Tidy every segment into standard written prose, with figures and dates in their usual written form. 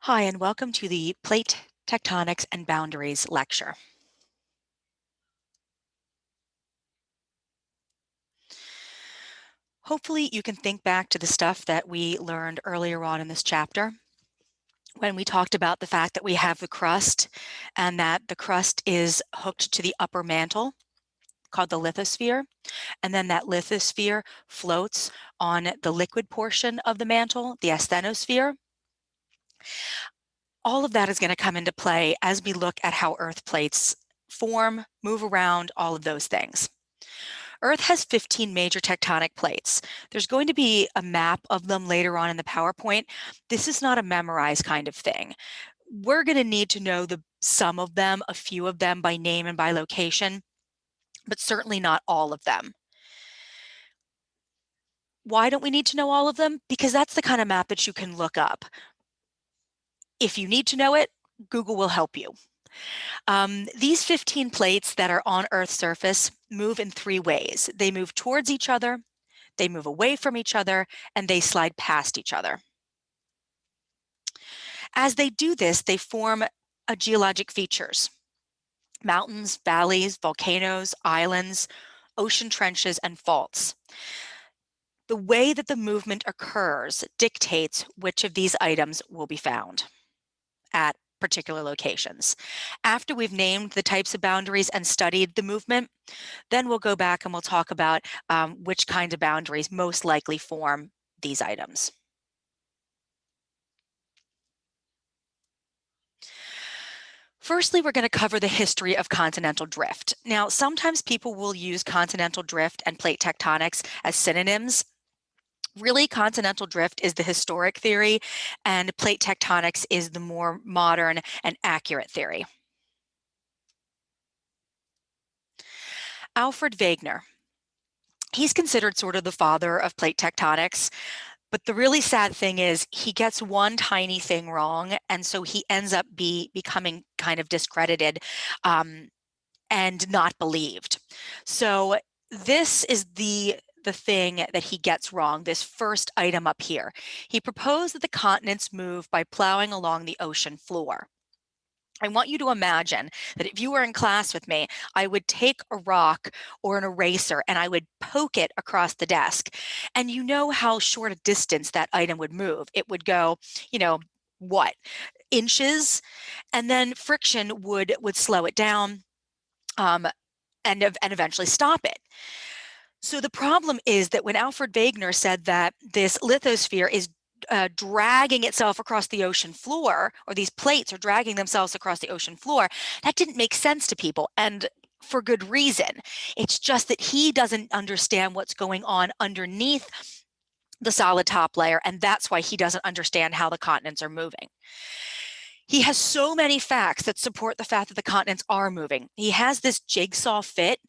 Hi, and welcome to the Plate Tectonics and Boundaries lecture. Hopefully you can think back to the stuff that we learned earlier on in this chapter when we talked about the fact that we have the crust and that the crust is hooked to the upper mantle called the lithosphere, and then that lithosphere floats on the liquid portion of the mantle, the asthenosphere. All of that is going to come into play as we look at how Earth plates form, move around, all of those things. Earth has 15 major tectonic plates. There's going to be a map of them later on in the PowerPoint. This is not a memorized kind of thing. We're going to need to know some of them, a few of them by name and by location, but certainly not all of them. Why don't we need to know all of them? Because that's the kind of map that you can look up. If you need to know it, Google will help you. These 15 plates that are on Earth's surface move in three ways. They move towards each other, they move away from each other, and they slide past each other. As they do this, they form geologic features: mountains, valleys, volcanoes, islands, ocean trenches, and faults. The way that the movement occurs dictates which of these items will be found at particular locations. After we've named the types of boundaries and studied the movement, then we'll go back and we'll talk about which kind of boundaries most likely form these items. Firstly, we're going to cover the history of continental drift. Now, sometimes people will use continental drift and plate tectonics as synonyms. Really, continental drift is the historic theory, and plate tectonics is the more modern and accurate theory. Alfred Wegener. He's considered sort of the father of plate tectonics, but the really sad thing is he gets one tiny thing wrong, and so he ends up becoming kind of discredited and not believed. So this is the thing that he gets wrong, this first item up here. He proposed that the continents move by plowing along the ocean floor. I want you to imagine that if you were in class with me, I would take a rock or an eraser and I would poke it across the desk. And you know how short a distance that item would move. It would go, what, inches? And then friction would slow it down and eventually stop it. So the problem is that when Alfred Wegener said that this lithosphere is dragging itself across the ocean floor, or these plates are dragging themselves across the ocean floor, that didn't make sense to people, and for good reason. It's just that he doesn't understand what's going on underneath the solid top layer, and that's why he doesn't understand how the continents are moving. He has so many facts that support the fact that the continents are moving. He has this jigsaw fit.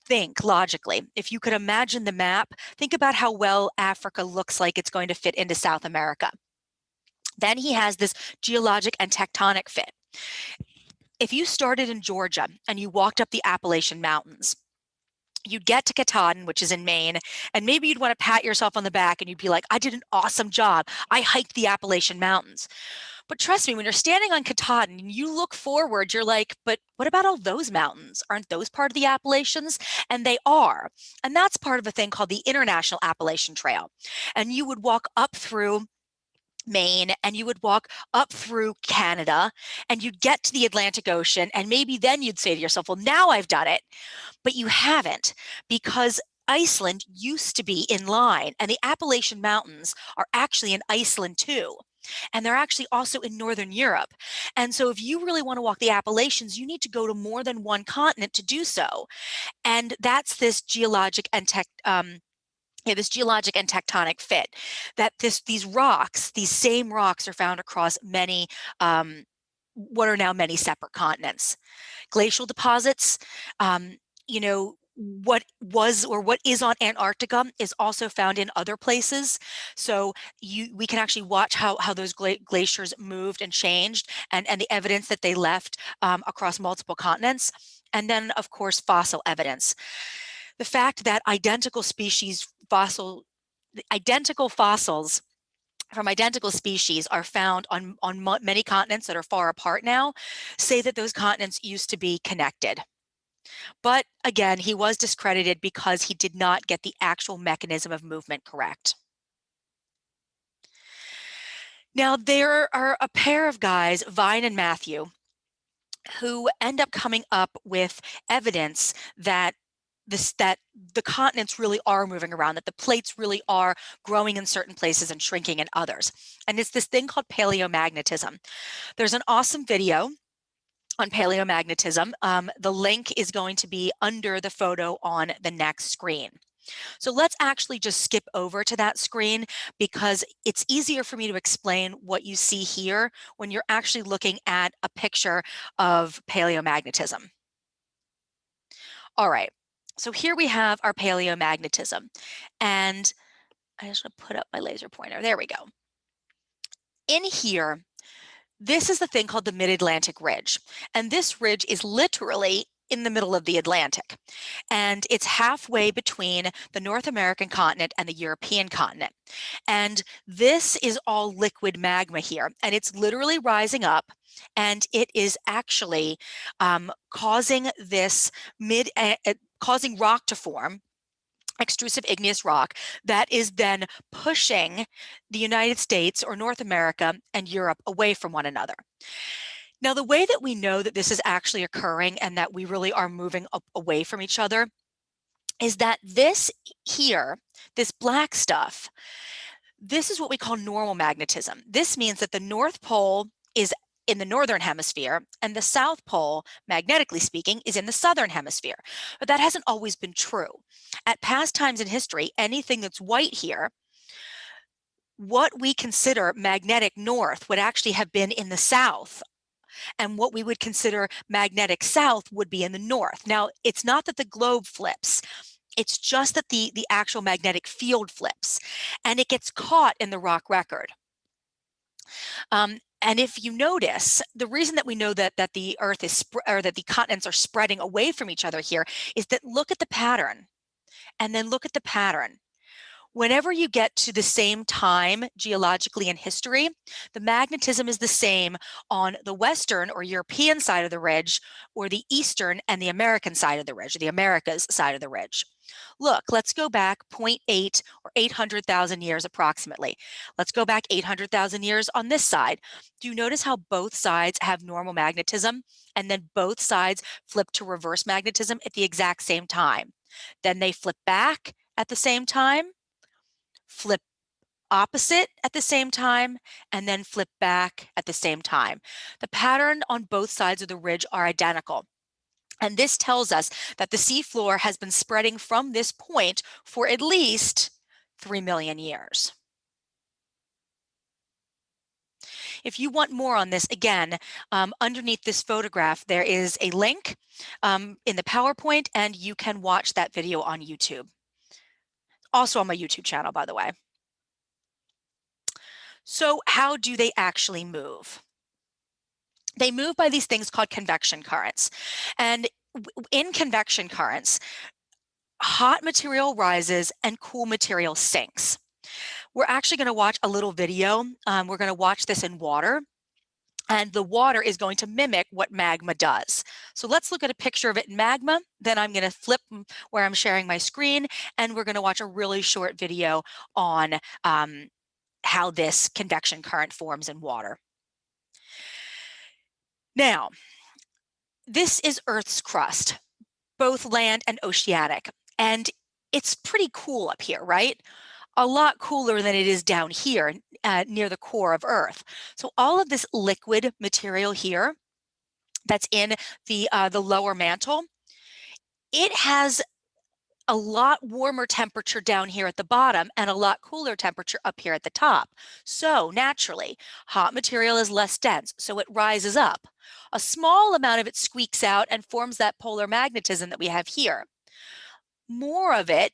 Think logically. If you could imagine the map, think about how well Africa looks like it's going to fit into South America. Then he has this geologic and tectonic fit. If you started in Georgia and you walked up the Appalachian Mountains, you'd get to Katahdin, which is in Maine, and maybe you'd want to pat yourself on the back and you'd be like, I did an awesome job. I hiked the Appalachian Mountains. But trust me, when you're standing on Katahdin and you look forward, you're like, but what about all those mountains? Aren't those part of the Appalachians? And they are. And that's part of a thing called the International Appalachian Trail. And you would walk up through Maine and you would walk up through Canada and you'd get to the Atlantic Ocean, and maybe then you'd say to yourself, well, now I've done it. But you haven't, because Iceland used to be in line, and the Appalachian Mountains are actually in Iceland too. And they're actually also in Northern Europe. And so if you really want to walk the Appalachians, you need to go to more than one continent to do so. And that's this geologic and tectonic fit, that these same rocks are found across many, what are now many separate continents. Glacial deposits, what was or what is on Antarctica is also found in other places. So we can actually watch how those glaciers moved and changed, and the evidence that they left across multiple continents. And then, of course, fossil evidence. The fact that identical fossils from identical species are found on many continents that are far apart now, say that those continents used to be connected. But again, he was discredited because he did not get the actual mechanism of movement correct. Now, there are a pair of guys, Vine and Matthew, who end up coming up with evidence that that the continents really are moving around, that the plates really are growing in certain places and shrinking in others. And it's this thing called paleomagnetism. There's an awesome video on paleomagnetism. The link is going to be under the photo on the next screen. So let's actually just skip over to that screen because it's easier for me to explain what you see here when you're actually looking at a picture of paleomagnetism. All right, so here we have our paleomagnetism, and I just want to put up my laser pointer. There we go. In here, this is the thing called the Mid-Atlantic Ridge, and this ridge is literally in the middle of the Atlantic, and it's halfway between the North American continent and the European continent. And this is all liquid magma here, and it's literally rising up, and it is actually causing this causing rock to form, extrusive igneous rock, that is then pushing the United States or North America and Europe away from one another. Now, the way that we know that this is actually occurring and that we really are moving away from each other is that this here, this black stuff, this is what we call normal magnetism. This means that the North Pole is in the northern hemisphere and the South Pole, magnetically speaking, is in the southern hemisphere. But that hasn't always been true. At past times in history, anything that's white here, what we consider magnetic north would actually have been in the south, and what we would consider magnetic south would be in the north. Now, it's not that the globe flips. It's just that the actual magnetic field flips, and it gets caught in the rock record. And if you notice, the reason that we know that the Earth is or that the continents are spreading away from each other here is that look at the pattern, and then look at the pattern. Whenever you get to the same time geologically in history, the magnetism is the same on the Western or European side of the ridge, or the Eastern and the American side of the ridge, or the Americas side of the ridge. Look, let's go back 0.8 or 800,000 years approximately. Let's go back 800,000 years on this side. Do you notice how both sides have normal magnetism, and then both sides flip to reverse magnetism at the exact same time? Then they flip back at the same time, flip opposite at the same time, and then flip back at the same time. The pattern on both sides of the ridge are identical. And this tells us that the seafloor has been spreading from this point for at least 3 million years. If you want more on this, again, underneath this photograph, there is a link in the PowerPoint, and you can watch that video on YouTube. Also on my YouTube channel, by the way. So how do they actually move? They move by these things called convection currents. And in convection currents, hot material rises and cool material sinks. We're actually going to watch a little video. We're going to watch this in water, and the water is going to mimic what magma does. So let's look at a picture of it in magma. Then I'm going to flip where I'm sharing my screen, and we're going to watch a really short video on how this convection current forms in water. Now, this is Earth's crust, both land and oceanic, and it's pretty cool up here, right? A lot cooler than it is down here near the core of Earth. So all of this liquid material here that's in the lower mantle, it has a lot warmer temperature down here at the bottom and a lot cooler temperature up here at the top. So naturally, hot material is less dense, so it rises up. A small amount of it squeaks out and forms that polar magnetism that we have here. More of it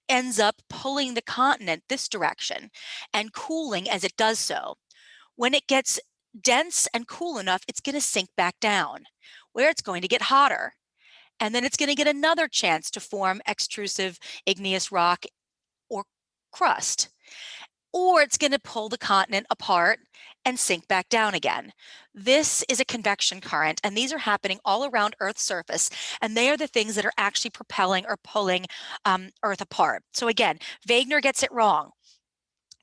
ends up pulling the continent this direction and cooling as it does so. When it gets dense and cool enough, it's going to sink back down, where it's going to get hotter. And then it's going to get another chance to form extrusive igneous rock or crust. or it's going to pull the continent apart and sink back down again. This is a convection current, and these are happening all around Earth's surface, and they are the things that are actually propelling or pulling Earth apart. So again, Wegener gets it wrong.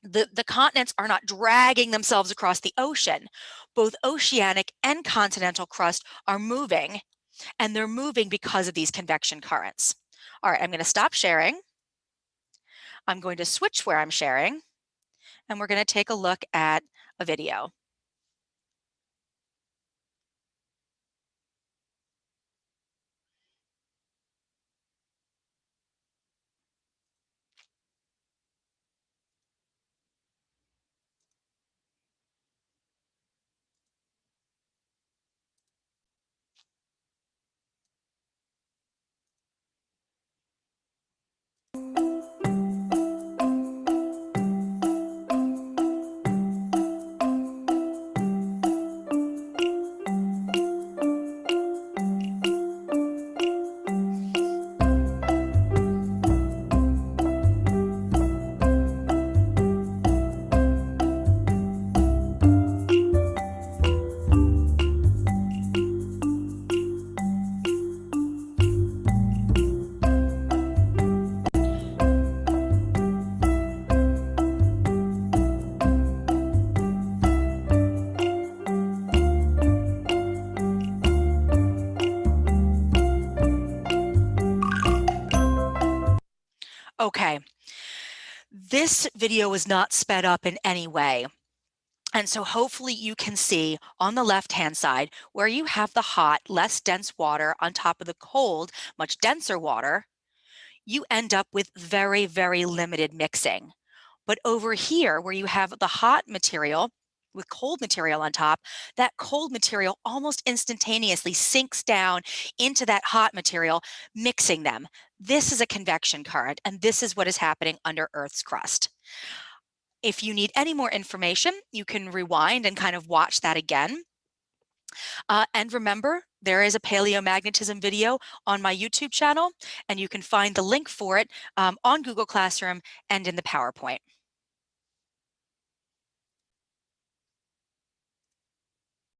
The continents are not dragging themselves across the ocean. Both oceanic and continental crust are moving, and they're moving because of these convection currents. All right, I'm going to stop sharing. I'm going to switch where I'm sharing, and we're going to take a look at a video. Okay, this video is not sped up in any way. And so hopefully you can see on the left-hand side where you have the hot, less dense water on top of the cold, much denser water, you end up with very, very limited mixing. But over here where you have the hot material with cold material on top, that cold material almost instantaneously sinks down into that hot material, mixing them. This is a convection current, and this is what is happening under Earth's crust. If you need any more information, you can rewind and kind of watch that again. And remember, there is a paleomagnetism video on my YouTube channel, and you can find the link for it on Google Classroom and in the PowerPoint.